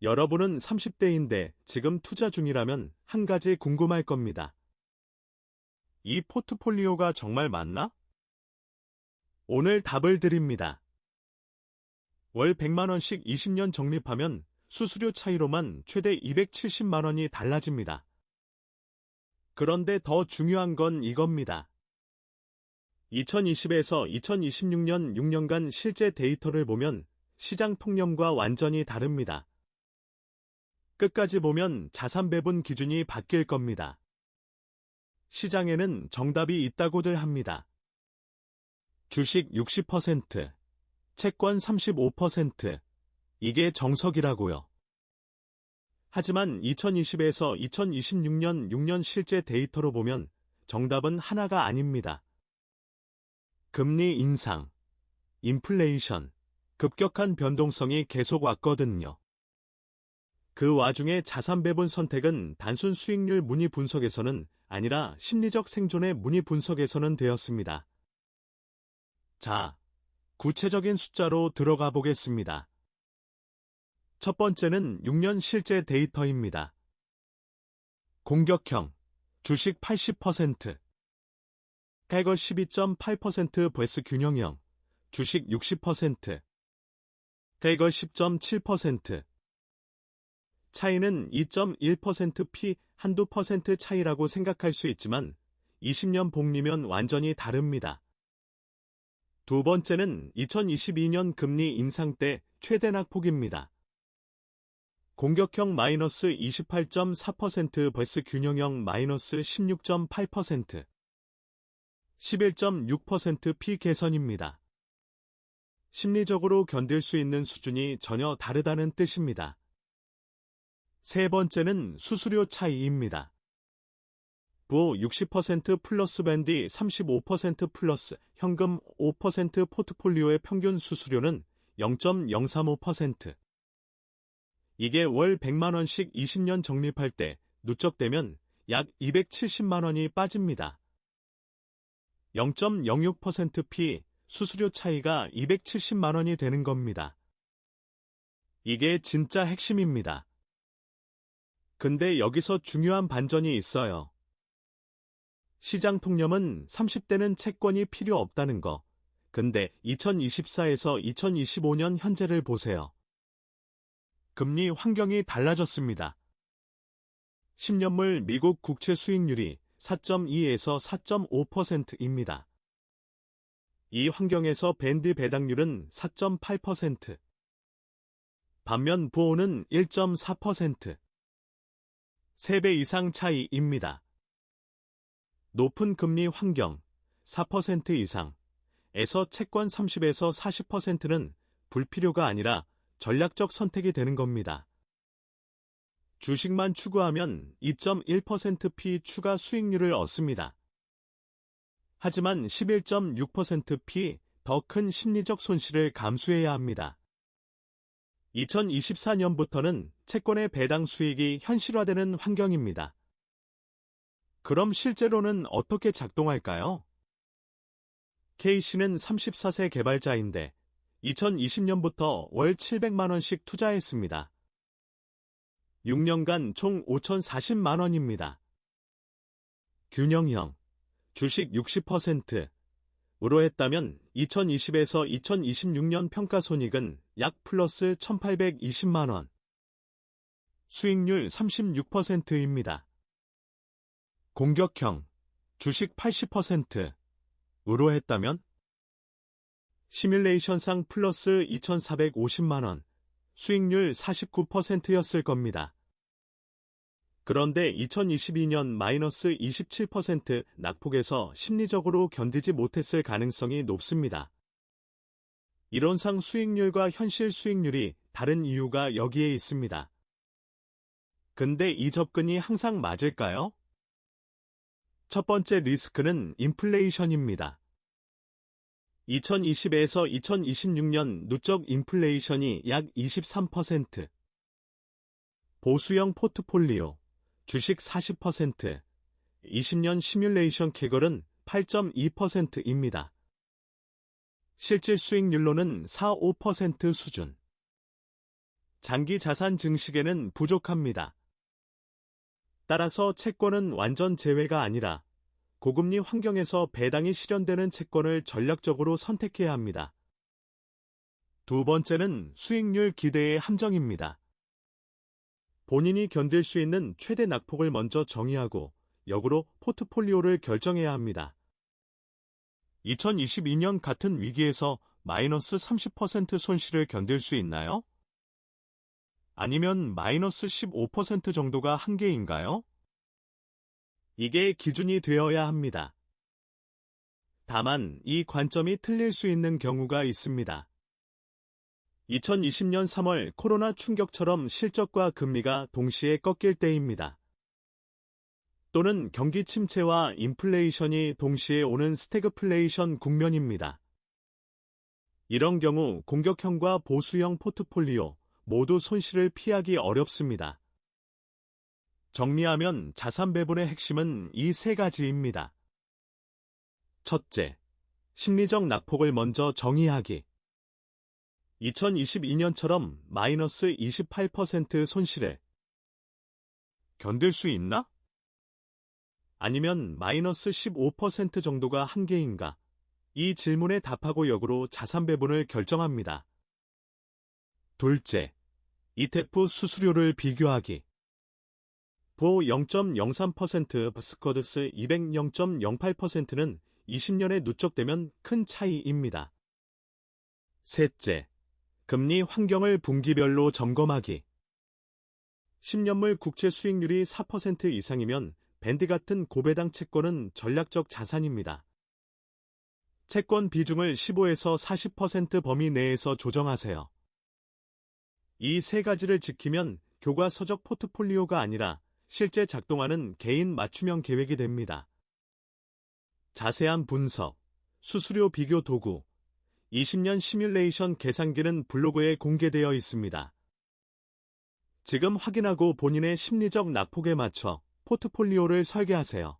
여러분은 30대인데 지금 투자 중이라면 한 가지 궁금할 겁니다. 이 포트폴리오가 정말 맞나? 오늘 답을 드립니다. 월 100만원씩 20년 적립하면 수수료 차이로만 최대 270만원이 달라집니다. 그런데 더 중요한 건 이겁니다. 2020에서 2026년 6년간 실제 데이터를 보면 시장 통념과 완전히 다릅니다. 끝까지 보면 자산 배분 기준이 바뀔 겁니다. 시장에는 정답이 있다고들 합니다. 주식 60%, 채권 35%, 이게 정석이라고요. 하지만 2020에서 2026년 6년 실제 데이터로 보면 정답은 하나가 아닙니다. 금리 인상, 인플레이션, 급격한 변동성이 계속 왔거든요. 그 와중에 자산 배분 선택은 단순 수익률 문의 분석에서는 아니라 심리적 생존의 문의 분석에서는 되었습니다. 자, 구체적인 숫자로 들어가 보겠습니다. 첫 번째는 6년 실제 데이터입니다. 공격형, 주식 80%, 개걸 12.8% vs 균형형, 주식 60%, 개걸 10.7%. 차이는 2.1% 한두 퍼센트 차이라고 생각할 수 있지만 20년 복리면 완전히 다릅니다. 두 번째는 2022년 금리 인상 때 최대 낙폭입니다. 공격형 마이너스 28.4% vs 균형형 마이너스 16.8%, 11.6% 피개선입니다. 심리적으로 견딜 수 있는 수준이 전혀 다르다는 뜻입니다. 세 번째는 수수료 차이입니다. 부호 60% 플러스 밴디 35% 플러스 현금 5% 포트폴리오의 평균 수수료는 0.035%. 이게 월 100만원씩 20년 적립할 때 누적되면 약 270만원이 빠집니다. 0.06% 피 수수료 차이가 270만원이 되는 겁니다. 이게 진짜 핵심입니다. 근데 여기서 중요한 반전이 있어요. 시장 통념은 30대는 채권이 필요 없다는 거. 근데 2024에서 2025년 현재를 보세요. 금리 환경이 달라졌습니다. 10년물 미국 국채 수익률이 4.2에서 4.5%입니다. 이 환경에서 밴드 배당률은 4.8%. 반면 부호는 1.4%. 3배 이상 차이입니다. 높은 금리 환경 4% 이상에서 채권 30에서 40%는 불필요가 아니라 전략적 선택이 되는 겁니다. 주식만 추구하면 2.1% 피 추가 수익률을 얻습니다. 하지만 11.6% 피 더 큰 심리적 손실을 감수해야 합니다. 2024년부터는 채권의 배당 수익이 현실화되는 환경입니다. 그럼 실제로는 어떻게 작동할까요? K씨는 34세 개발자인데 2020년부터 월 700만원씩 투자했습니다. 6년간 총 5,040만원입니다. 균형형, 주식 60%으로 했다면 2020에서 2026년 평가손익은 약 플러스 1,820만원. 수익률 36%입니다. 공격형, 주식 80%으로 했다면 시뮬레이션상 플러스 2,450만원, 수익률 49%였을 겁니다. 그런데 2022년 마이너스 27% 낙폭에서 심리적으로 견디지 못했을 가능성이 높습니다. 이론상 수익률과 현실 수익률이 다른 이유가 여기에 있습니다. 근데 이 접근이 항상 맞을까요? 첫 번째 리스크는 인플레이션입니다. 2020에서 2026년 누적 인플레이션이 약 23%. 보수형 포트폴리오, 주식 40%, 20년 시뮬레이션 캐걸은 8.2%입니다. 실질 수익률로는 4-5% 수준. 장기 자산 증식에는 부족합니다. 따라서 채권은 완전 제외가 아니라 고금리 환경에서 배당이 실현되는 채권을 전략적으로 선택해야 합니다. 두 번째는 수익률 기대의 함정입니다. 본인이 견딜 수 있는 최대 낙폭을 먼저 정의하고 역으로 포트폴리오를 결정해야 합니다. 2022년 같은 위기에서 마이너스 30% 손실을 견딜 수 있나요? 아니면 마이너스 15% 정도가 한계인가요? 이게 기준이 되어야 합니다. 다만 이 관점이 틀릴 수 있는 경우가 있습니다. 2020년 3월 코로나 충격처럼 실적과 금리가 동시에 꺾일 때입니다. 또는 경기 침체와 인플레이션이 동시에 오는 스태그플레이션 국면입니다. 이런 경우 공격형과 보수형 포트폴리오 모두 손실을 피하기 어렵습니다. 정리하면 자산 배분의 핵심은 이 세 가지입니다. 첫째, 심리적 낙폭을 먼저 정의하기. 2022년처럼 마이너스 28% 손실을 견딜 수 있나? 아니면 마이너스 15% 정도가 한계인가? 이 질문에 답하고 역으로 자산 배분을 결정합니다. 둘째, ETF 수수료를 비교하기. 보 0.03%, 스쿼드스 200 0.08%는 20년에 누적되면 큰 차이입니다. 셋째, 금리 환경을 분기별로 점검하기. 10년물 국채 수익률이 4% 이상이면 밴드 같은 고배당 채권은 전략적 자산입니다. 채권 비중을 15에서 40% 범위 내에서 조정하세요. 이 세 가지를 지키면 교과서적 포트폴리오가 아니라 실제 작동하는 개인 맞춤형 계획이 됩니다. 자세한 분석, 수수료 비교 도구, 20년 시뮬레이션 계산기는 블로그에 공개되어 있습니다. 지금 확인하고 본인의 심리적 낙폭에 맞춰 포트폴리오를 설계하세요.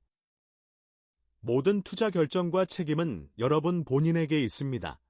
모든 투자 결정과 책임은 여러분 본인에게 있습니다.